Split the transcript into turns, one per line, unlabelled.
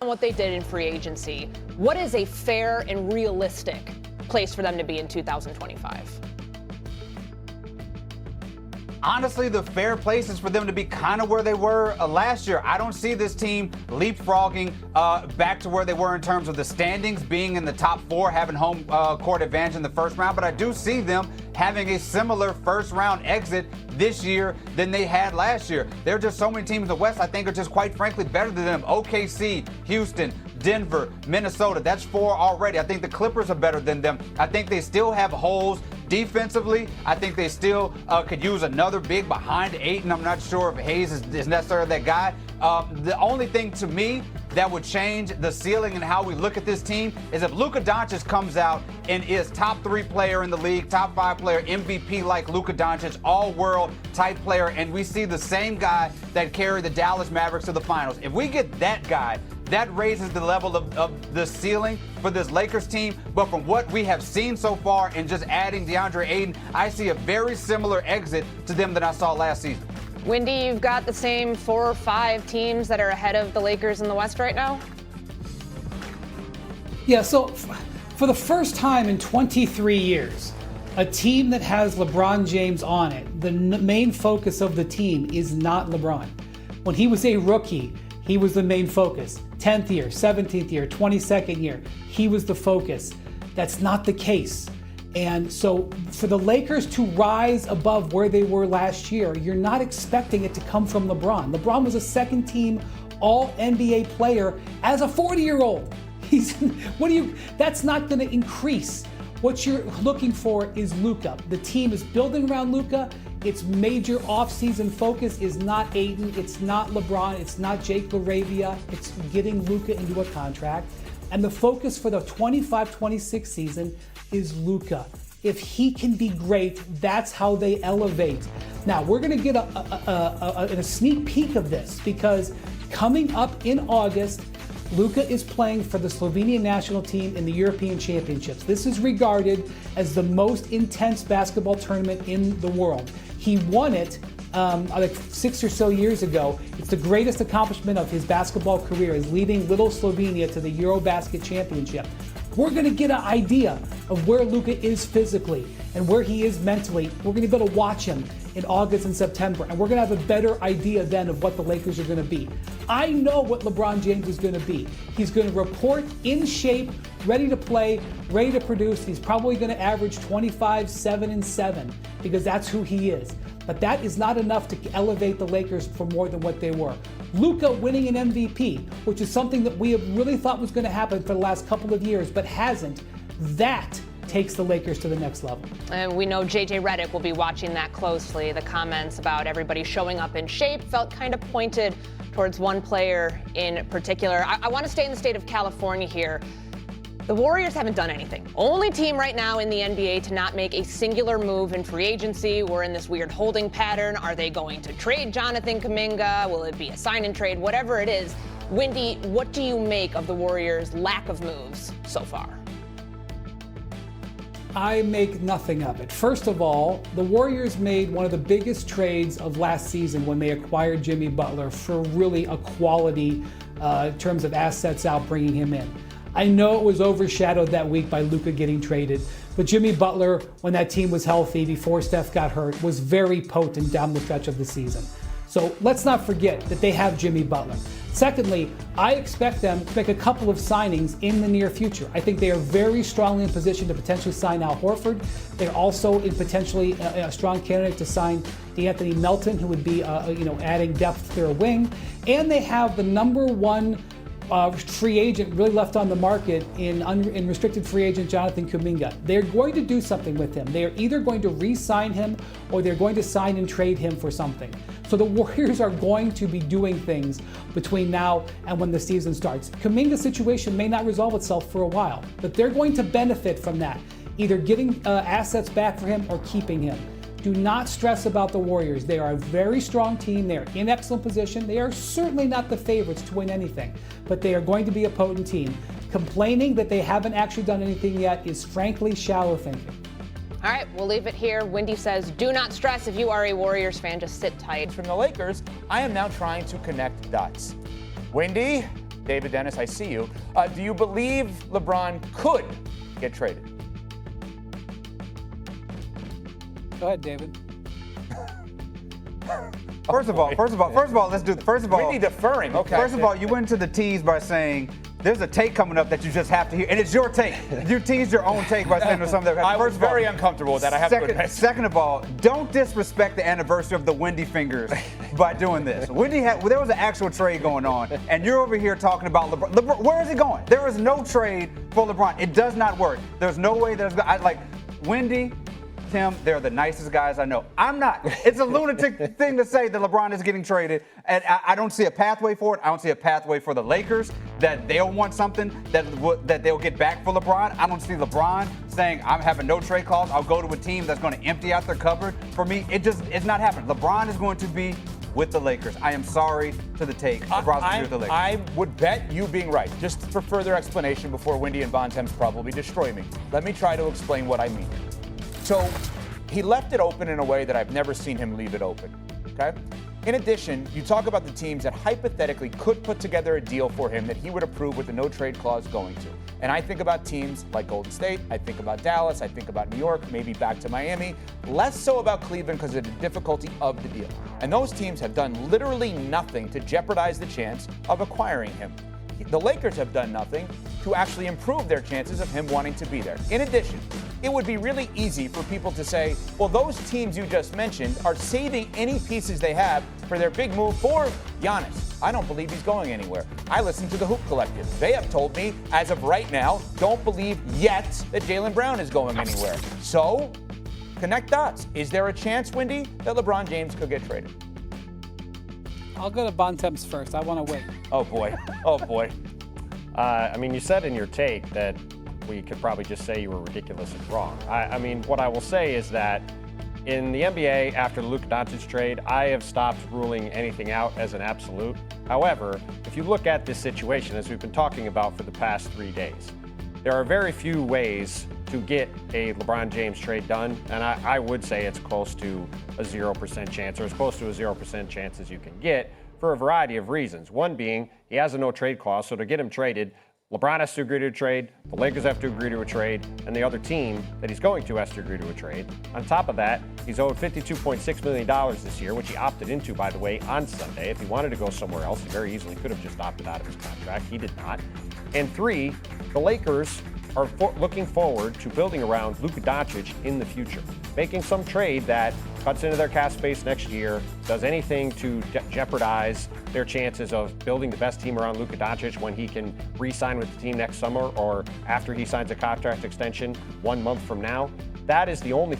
What they did in free agency, what is a fair and realistic place for them to be in 2025?
Honestly, the fair place is for them to be kind of where they were last year. I don't see this team leapfrogging back to where they were in terms of the standings, being in the top four, having home court advantage in the first round. But I do see them having a similar first round exit this year than they had last year. There are just so many teams in the West I think are just quite frankly better than them. OKC, Houston, Denver, Minnesota. That's four already. I think the Clippers are better than them. I think they still have holes defensively. I think they still could use another big behind Ayton. I'm not sure if Hayes is necessarily that guy. The only thing to me that would change the ceiling and how we look at this team is if Luka Doncic comes out and is top 3 player in the league, top 5 player, MVP like Luka Doncic, all-world type player, and we see the same guy that carried the Dallas Mavericks to the finals. If we get that guy, that raises the level of the ceiling for this Lakers team. But from what we have seen so far and just adding DeAndre Ayton, I see a very similar exit to them that I saw last season.
Windy, you've got the same 4 or 5 teams that are ahead of the Lakers in the West right now?
Yeah, so for the first time in 23 years, a team that has LeBron James on it, the main focus of the team is not LeBron. When he was a rookie, he was the main focus. 10th year, 17th year, 22nd year, he was the focus. That's not the case. And so for the Lakers to rise above where they were last year, you're not expecting it to come from LeBron. LeBron was a second team All-NBA player as a 40-year-old. That's not going to increase. What you're looking for is Luka. The team is building around Luka. Its major offseason focus is not Ayton, it's not LeBron, it's not Jake LaRavia, it's getting Luka into a contract. And the focus for the 25-26 season is Luka. If he can be great, that's how they elevate. Now, we're going to get a sneak peek of this because coming up in August, Luka is playing for the Slovenian national team in the European Championships. This is regarded as the most intense basketball tournament in the world. He won it like 6 or so years ago. It's the greatest accomplishment of his basketball career, is leading little Slovenia to the Eurobasket Championship. We're going to get an idea of where Luka is physically and where he is mentally. We're going to be able to watch him in August and September, and we're going to have a better idea then of what the Lakers are going to be. I know what LeBron James is going to be. He's going to report in shape, ready to play, ready to produce. He's probably going to average 25, 7, and 7 because that's who he is. But that is not enough to elevate the Lakers for more than what they were. Luka winning an MVP, which is something that we have really thought was going to happen for the last couple of years, but hasn't, that takes the Lakers to the next level.
And we know JJ Redick will be watching that closely. The comments about everybody showing up in shape felt kind of pointed towards one player in particular. I want to stay in the state of California here. The Warriors haven't done anything. Only team right now in the NBA to not make a singular move in free agency. We're in this weird holding pattern. Are they going to trade Jonathan Kuminga? Will it be a sign and trade? Whatever it is. Windy, what do you make of the Warriors' lack of moves so far?
I make nothing of it. First of all, the Warriors made one of the biggest trades of last season when they acquired Jimmy Butler for really a quality in terms of assets out, bringing him in. I know it was overshadowed that week by Luka getting traded, but Jimmy Butler, when that team was healthy before Steph got hurt, was very potent down the stretch of the season. So let's not forget that they have Jimmy Butler. Secondly, I expect them to make a couple of signings in the near future. I think they are very strongly in position to potentially sign Al Horford. They're also in potentially a strong candidate to sign D'Anthony Melton, who would be adding depth to their wing. And they have the number one free agent really left on the market in restricted free agent Jonathan Kuminga. They're going to do something with him. They are either going to re-sign him or they're going to sign and trade him for something. So the Warriors are going to be doing things between now and when the season starts. Kuminga's situation may not resolve itself for a while, but they're going to benefit from that, either getting assets back for him or keeping him. Do not stress about the Warriors. They are a very strong team. They are in excellent position. They are certainly not the favorites to win anything, but they are going to be a potent team. Complaining that they haven't actually done anything yet is frankly shallow thinking.
All right, we'll leave it here. Windy says, do not stress. If you are a Warriors fan, just sit tight.
From the Lakers, I am now trying to connect dots. Windy, David Dennis, I see you. Do you believe LeBron could get traded?
Go ahead, David.
First of all, let's do. First of all,
Really deferring. Okay.
First of all, you went to the tease by saying there's a take coming up that you just have to hear, and it's your take. You teased your own take by saying there's something.
I was very uncomfortable with that. I have to admit.
Second of all, don't disrespect the anniversary of the Windy fingers by doing this. There was an actual trade going on, and you're over here talking about LeBron. Where is he going? There is no trade for LeBron. It does not work. There's no way Windy. Tim, they're the nicest guys I know. I'm not. It's a lunatic thing to say that LeBron is getting traded, and I don't see a pathway for it. I don't see a pathway for the Lakers that they'll want something that they'll get back for LeBron. I don't see LeBron saying, I'm having no trade clause. I'll go to a team that's going to empty out their cupboard. For me, it's not happening. LeBron is going to be with the Lakers. I am sorry to the take. LeBron's going to be with the Lakers.
I would bet you being right. Just for further explanation before Windy and Bontemps probably destroy me, let me try to explain what I mean. So he left it open in a way that I've never seen him leave it open, okay? In addition, you talk about the teams that hypothetically could put together a deal for him that he would approve with the no-trade clause going to. And I think about teams like Golden State, I think about Dallas, I think about New York, maybe back to Miami, less so about Cleveland because of the difficulty of the deal. And those teams have done literally nothing to jeopardize the chance of acquiring him. The Lakers have done nothing to actually improve their chances of him wanting to be there. In addition, it would be really easy for people to say, well, those teams you just mentioned are saving any pieces they have for their big move for Giannis. I don't believe he's going anywhere. I listen to the Hoop Collective. They have told me, as of right now, don't believe yet that Jaylen Brown is going anywhere. So, connect dots. Is there a chance, Windy, that LeBron James could get traded?
I'll go to Bontemps first. I want to wait.
Oh, boy. Oh, boy.
I mean, you said in your take that we could probably just say you were ridiculous and wrong. I mean, what I will say is that in the NBA, after the Luka Doncic trade, I have stopped ruling anything out as an absolute. However, if you look at this situation, as we've been talking about for the past 3 days, there are very few ways to get a LeBron James trade done, and I would say it's close to a 0% chance, or as close to a 0% chance as you can get, for a variety of reasons. One being, he has a no-trade clause, so to get him traded, LeBron has to agree to a trade, the Lakers have to agree to a trade, and the other team that he's going to has to agree to a trade. On top of that, he's owed $52.6 million this year, which he opted into, by the way, on Sunday. If he wanted to go somewhere else, he very easily could have just opted out of his contract. He did not. And three, the Lakers are looking forward to building around Luka Doncic in the future, making some trade that cuts into their cap space next year, does anything to jeopardize their chances of building the best team around Luka Doncic when he can re-sign with the team next summer or after he signs a contract extension 1 month from now. That is the only